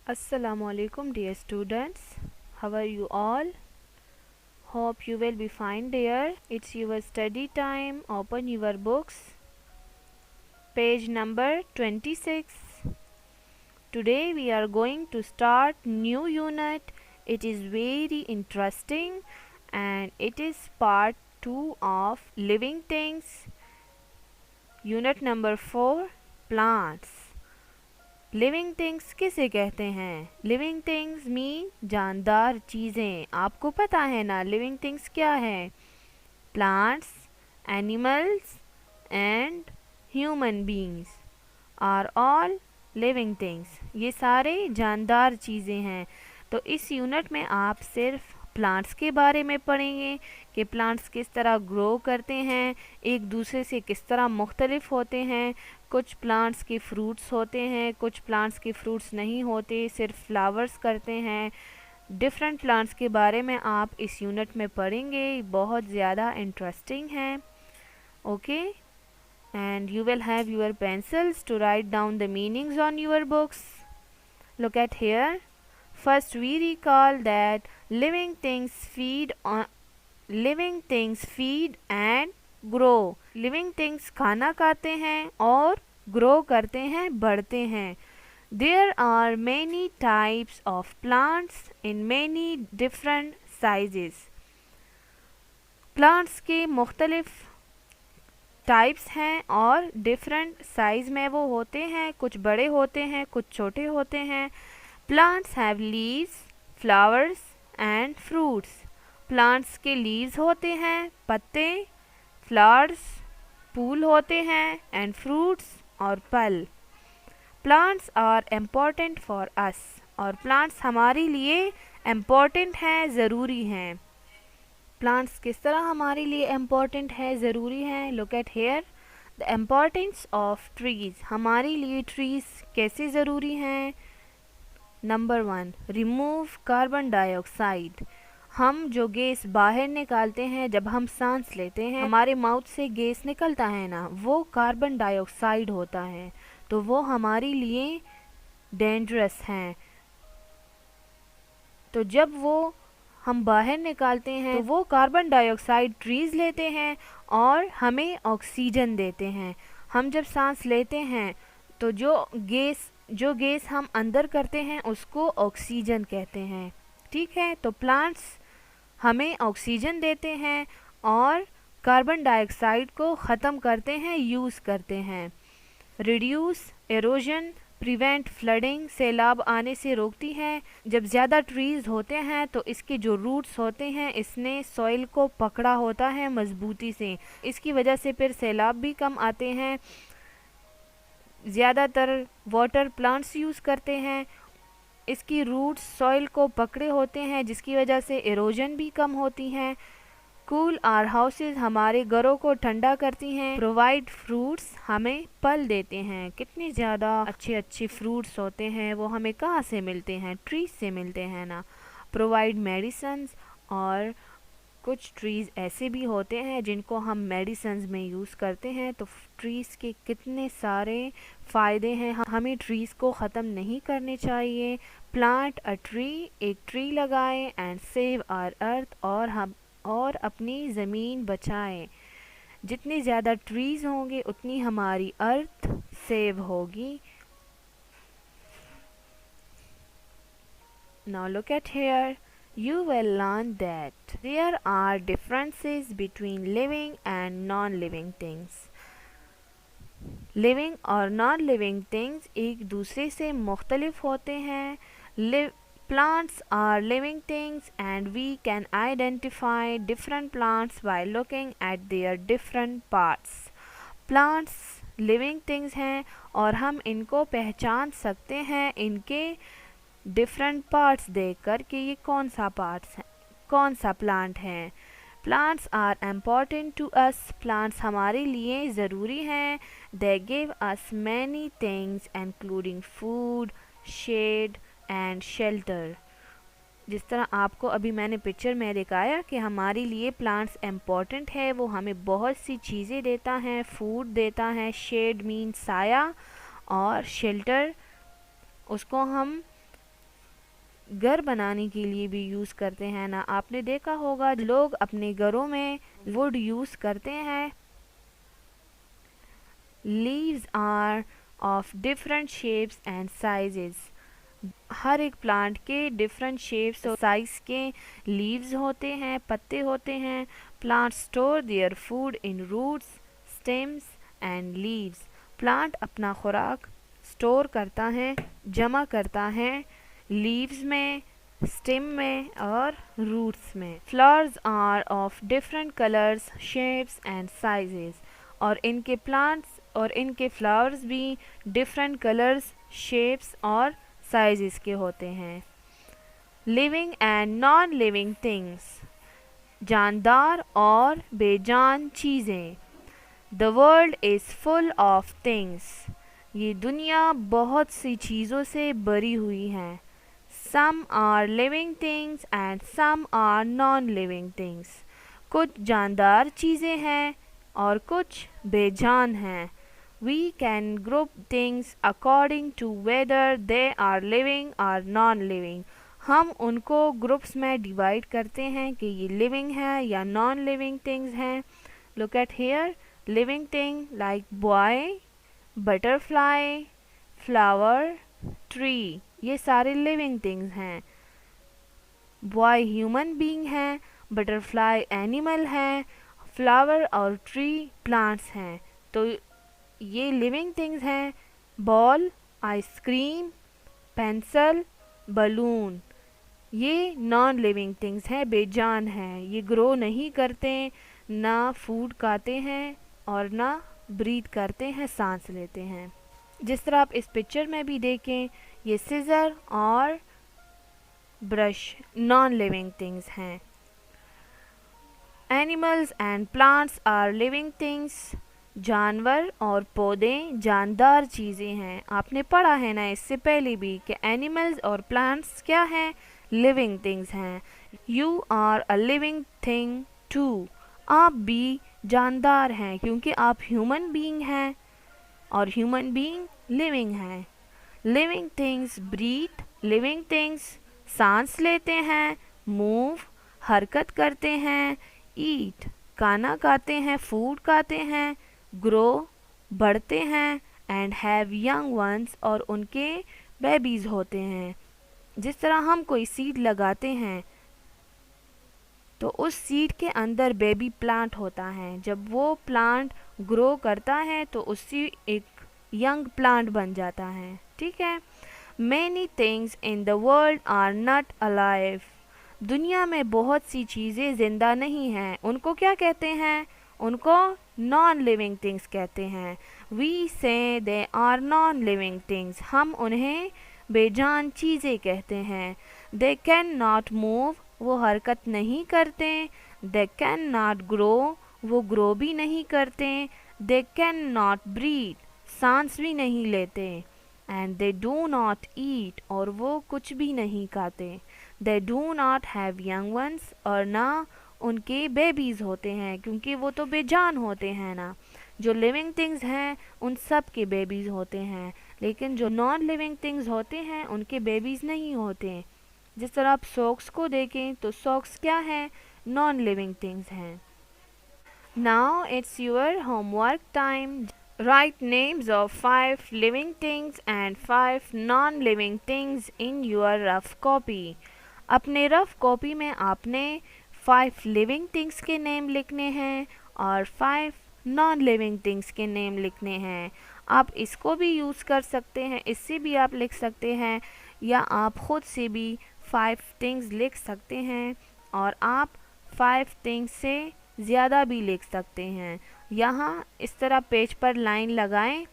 Assalamualaikum dear students, how are you all? Hope you will be fine dear. It's your study time. Open your books. Page number 26. Today we are going to start new unit. It is very interesting and it is part 2 of living things. Unit number 4, plants. Living things किसे कहते हैं? Living things mean जानदार चीज़ें। आपको पता है ना living things क्या है? Plants, animals and human beings are all living things. ये सारे जानदार चीज़ें हैं। तो इस यूनिट में आप सिर्फ प्लांट्स के बारे में पढ़ेंगे कि प्लांट्स किस तरह ग्रो करते हैं, एक दूसरे से किस तरह मुख्तलिफ होते हैं। कुछ प्लांट्स के फ्रूट्स होते हैं, कुछ प्लांट्स के फ्रूट्स नहीं होते, सिर्फ फ्लावर्स करते हैं। डिफरेंट प्लांट्स के बारे में आप इस यूनिट में पढ़ेंगे। बहुत ज़्यादा इंटरेस्टिंग है। Okay, and you will have your pencils to write down the meanings on your books. Look at here. First we recall that living things feed and grow. Living things खाना खाते हैं और grow करते हैं, बढ़ते हैं. There are many types of plants in many different sizes. Plants के मुख्तलिफ टाइप्स हैं और डिफरेंट साइज़ में वो होते हैं। कुछ बड़े होते हैं, कुछ छोटे होते हैं। Plants have leaves, flowers and fruits. Plants के leaves होते हैं, पत्ते, flowers, फूल होते हैं and fruits और फल. Plants are important for us. और plants हमारे लिए important हैं, ज़रूरी हैं. Plants किस तरह हमारे लिए important है, ज़रूरी हैं? Look at here. The importance of trees. हमारे लिए trees कैसे ज़रूरी हैं? Number 1, remove carbon dioxide. हम जो गैस बाहर निकालते हैं जब हम सांस लेते हैं, हमारे माउथ से गैस निकलता है ना, वो कार्बन डाइऑक्साइड होता है। तो वो हमारे लिए डेंजरस हैं। तो जब वो हम बाहर निकालते हैं तो वो कार्बन डाइऑक्साइड ट्रीज लेते हैं और हमें ऑक्सीजन देते हैं। हम जब सांस लेते हैं तो जो गैस हम अंदर करते हैं उसको ऑक्सीजन कहते हैं। ठीक है, तो प्लांट्स हमें ऑक्सीजन देते हैं और कार्बन डाइऑक्साइड को ख़त्म करते हैं, यूज़ करते हैं। रिड्यूस एरोजन, प्रिवेंट फ्लडिंग, सैलाब आने से रोकती है। जब ज़्यादा ट्रीज़ होते हैं तो इसके जो रूट्स होते हैं, इसने सॉइल को पकड़ा होता है मजबूती से। इसकी वजह से फिर सैलाब भी कम आते हैं। ज़्यादातर वाटर प्लांट्स यूज़ करते हैं। इसकी रूट्स सॉइल को पकड़े होते हैं जिसकी वजह से एरोजन भी कम होती हैं। कूल आवर हाउसेस, हमारे घरों को ठंडा करती हैं। प्रोवाइड फ्रूट्स, हमें फल देते हैं। कितने ज़्यादा अच्छे अच्छे फ्रूट्स होते हैं, वो हमें कहाँ से मिलते हैं? ट्रीज से मिलते हैं ना। प्रोवाइड मेडिसिन्स, और कुछ ट्रीज़ ऐसे भी होते हैं जिनको हम मेडिसिन्स में यूज़ करते हैं। तो ट्रीज़ के कितने सारे फ़ायदे हैं, हमें ट्रीज़ को ख़त्म नहीं करने चाहिए। प्लांट अ ट्री, एक ट्री लगाएं एंड सेव आवर अर्थ, और अपनी ज़मीन बचाएं। जितनी ज़्यादा ट्रीज़ होंगे उतनी हमारी अर्थ सेव होगी। Now look at here. You will learn that there are differences between living and non-living things. Living और non-living things एक दूसरे से मुख्तलिफ होते हैं। Plants are living things and we can identify different plants by looking at their different parts. Plants living things हैं और हम इनको पहचान सकते हैं इनके डिफरेंट पार्ट्स देखकर कि ये कौन सा पार्ट्स है, कौन सा प्लांट है। Plants are important to us, plants हमारे लिए ज़रूरी हैं। They give us many things including food, shade and shelter. जिस तरह आपको अभी मैंने पिक्चर में दिखाया कि हमारे लिए प्लांट्स इम्पॉर्टेंट है, वो हमें बहुत सी चीज़ें देता है। फूड देता है, शेड मीन साया, और शेल्टर उसको हम घर बनाने के लिए भी यूज़ करते हैं ना। आपने देखा होगा लोग अपने घरों में वुड यूज़ करते हैं। Leaves are of different shapes and sizes. हर एक प्लांट के डिफरेंट शेप्स और साइज के लीव्स होते हैं, पत्ते होते हैं। Plant store their food in roots, stems and leaves. Plant अपना खुराक स्टोर करता है, जमा करता है लीव्स में, स्टेम में और रूट्स में। Flowers are of different colours, shapes and sizes. और इनके प्लांट्स और इनके फ्लावर्स भी डिफरेंट कलर्स, शेप्स और साइजेस के होते हैं। Living and non living things. जानदार और बेजान चीज़ें। The world is full of things. ये दुनिया बहुत सी चीज़ों से भरी हुई है। Some are living things and some are non living things. कुछ जानदार चीज़ें हैं और कुछ बेजान हैं। We can group things according to whether they are living or non-living. हम उनको ग्रुप्स में डिवाइड करते हैं कि ये लिविंग है या नॉन लिविंग थिंग्स हैं। Look at here, living thing like boy, butterfly, flower, tree, ये सारे लिविंग थिंग्स हैं। बॉय ह्यूमन बीइंग है, बटरफ्लाई एनिमल है, फ्लावर और ट्री प्लांट्स हैं। तो ये लिविंग थिंग्स हैं। बॉल, आइसक्रीम, पेंसिल, बलून, ये नॉन लिविंग थिंग्स हैं, बेजान हैं। ये ग्रो नहीं करते, ना फूड खाते हैं और ना ब्रीथ करते हैं, सांस लेते हैं। जिस तरह आप इस पिक्चर में भी देखें, ये सीजर और ब्रश नॉन लिविंग थिंग्स हैं। Animals and plants are living things. जानवर और पौधे जानदार चीज़ें हैं। आपने पढ़ा है ना इससे पहले भी कि एनिमल्स और प्लांट्स क्या हैं, लिविंग थिंग्स हैं। You are a living thing too. आप भी जानदार हैं क्योंकि आप ह्यूमन बीइंग हैं और ह्यूमन बीइंग लिविंग हैं। Living things breathe, living things सांस लेते हैं, मूव हरकत करते हैं, ईट खाना खाते हैं, फूड खाते हैं, ग्रो बढ़ते हैं, एंड हैव यंग वंस और उनके बेबीज होते हैं। जिस तरह हम कोई सीड लगाते हैं तो उस सीड के अंदर बेबी प्लांट होता है। जब वो प्लांट ग्रो करता है तो उससे एक यंग प्लांट बन जाता है। ठीक है। Many things in the world are not alive. दुनिया में बहुत सी चीज़ें जिंदा नहीं हैं। उनको क्या कहते हैं? उनको नॉन लिविंग थिंग्स कहते हैं। We say they are non living things. हम उन्हें बेजान चीज़ें कहते हैं। दे कैन नॉट मूव, वो हरकत नहीं करते। दे कैन नॉट ग्रो, वो ग्रो भी नहीं करते। दे कैन नॉट ब्रीथ, सांस भी नहीं लेते। And they do not eat, और वो कुछ भी नहीं खाते। They do not have young ones, और ना उनके बेबीज़ होते हैं, क्योंकि वो तो बेजान होते हैं ना। जो लिविंग थिंग्स हैं उन सब के बेबीज़ होते हैं, लेकिन जो नॉन लिविंग थिंग्स होते हैं उनके बेबीज़ नहीं होते। जिस तरह आप सॉक्स को देखें तो सॉक्स क्या है? नॉन लिविंग थिंग्स हैं। Now it's your homework time. Write names of 5 living things and 5 non-living things in your rough copy. अपने रफ कॉपी में आपने 5 लिविंग थिंग्स के नेम लिखने हैं और 5 नॉन लिविंग थिंग्स के नेम लिखने हैं। आप इसको भी यूज़ कर सकते हैं, इससे भी आप लिख सकते हैं, या आप ख़ुद से भी 5 थिंग्स लिख सकते हैं और आप 5 थिंग्स से ज़्यादा भी लिख सकते हैं। यहाँ इस तरह पेज पर लाइन लगाएं,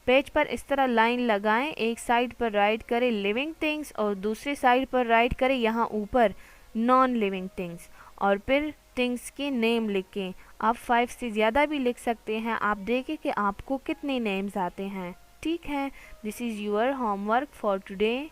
पेज पर इस तरह लाइन लगाएं, एक साइड पर राइट करें लिविंग थिंग्स और दूसरी साइड पर राइट करें यहाँ ऊपर नॉन लिविंग थिंग्स, और फिर थिंग्स के नेम लिखें। आप 5 से ज़्यादा भी लिख सकते हैं। आप देखें कि आपको कितने नेम्स आते हैं। ठीक है, this is your homework for today.